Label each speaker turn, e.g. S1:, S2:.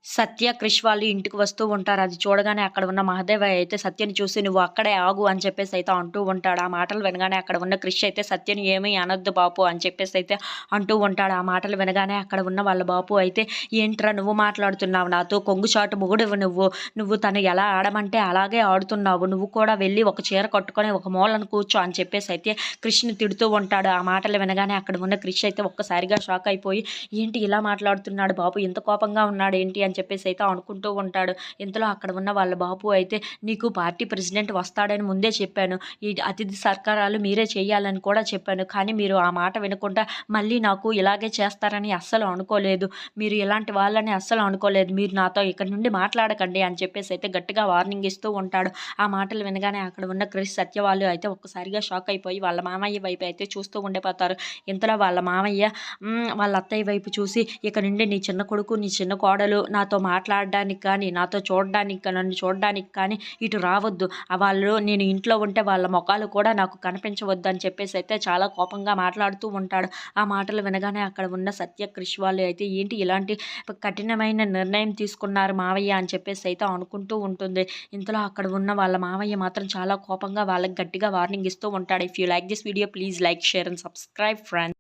S1: సత్య, క్రిష్ వాళ్ళు ఇంటికి వస్తూ ఉంటారు. అది చూడగానే అక్కడ ఉన్న మహదేవయ్య అయితే సత్యని చూసి "నువ్వు అక్కడే ఆగు" అని చెప్పేసైతే అంటూ ఉంటాడు. ఆ మాటలు వినగానే అక్కడ ఉన్న క్రిష్ అయితే "సత్యని ఏమీ అనొద్దు బాపు" అని చెప్పేసైతే అంటూ ఉంటాడు. ఆ మాటలు వినగానే అక్కడ ఉన్న వాళ్ళ బాపు అయితే "ఏంట్రా నువ్వు మాట్లాడుతున్నావు నాతో? కొంగుచాటు మొగుడువు నువ్వు. నువ్వు తను ఎలా ఆడమంటే అలాగే ఆడుతున్నావు. నువ్వు కూడా వెళ్ళి ఒక చీర కట్టుకొని ఒక మూలన కూర్చో" అని చెప్పేసైతే క్రిష్‌ని తిడుతూ ఉంటాడు. ఆ మాటలు వినగానే అక్కడ ఉన్న క్రిష్ అయితే ఒక్కసారిగా షాక్ అయిపోయి ఏంటి ఇలా మాట్లాడుతున్నాడు బాపు ఇంత కోపంగా ఉన్నాడేంటి అని చెప్పేసైతే అనుకుంటూ ఉంటాడు. ఇంతలో అక్కడ ఉన్న వాళ్ళ బాపు అయితే "నీకు పార్టీ ప్రెసిడెంట్ వస్తాడని ముందే చెప్పాను. ఈ అతిథి సత్కారాలు మీరే చేయాలని కూడా చెప్పాను. కానీ మీరు ఆ మాట వినకుండా మళ్ళీ నాకు ఇలాగే చేస్తారని అస్సలు అనుకోలేదు. మీరు ఇలాంటి వాళ్ళని అస్సలు అనుకోలేదు. మీరు నాతో ఇక్కడి నుండి మాట్లాడకండి" అని చెప్పేసైతే గట్టిగా వార్నింగ్ ఇస్తూ ఉంటాడు. ఆ మాటలు వినగానే అక్కడ ఉన్న క్రిష్, సత్య వాళ్ళు అయితే ఒక్కసారిగా షాక్ అయిపోయి వాళ్ళ మామయ్య వైపు అయితే చూస్తూ ఉండిపోతారు. ఇంతలో వాళ్ళ మామయ్య వాళ్ళ అత్తయ్య వైపు చూసి "ఇక నుండి నీ చిన్న కొడుకు, నీ చిన్న కోడలు నాతో మాట్లాడడానికి కానీ, నాతో చూడడానికి నన్ను చూడడానికి కానీ ఇటు రావద్దు. వాళ్ళు నేను ఇంట్లో ఉంటే వాళ్ళ మొఖాలు కూడా నాకు కనిపించవద్దు" అని చెప్పేసైతే చాలా కోపంగా మాట్లాడుతూ ఉంటాడు. ఆ మాటలు వినగానే అక్కడ ఉన్న సత్య, క్రిష్ వాళ్ళు అయితే ఏంటి ఇలాంటి కఠినమైన నిర్ణయం తీసుకున్నారు మావయ్య అని చెప్పేసైతే అనుకుంటూ ఉంటుంది. ఇంతలో అక్కడ ఉన్న వాళ్ళ మావయ్య మాత్రం చాలా కోపంగా వాళ్ళకి గట్టిగా వార్నింగ్ ఇస్తూ ఉంటాడు. If you like this video please like, share and subscribe friends.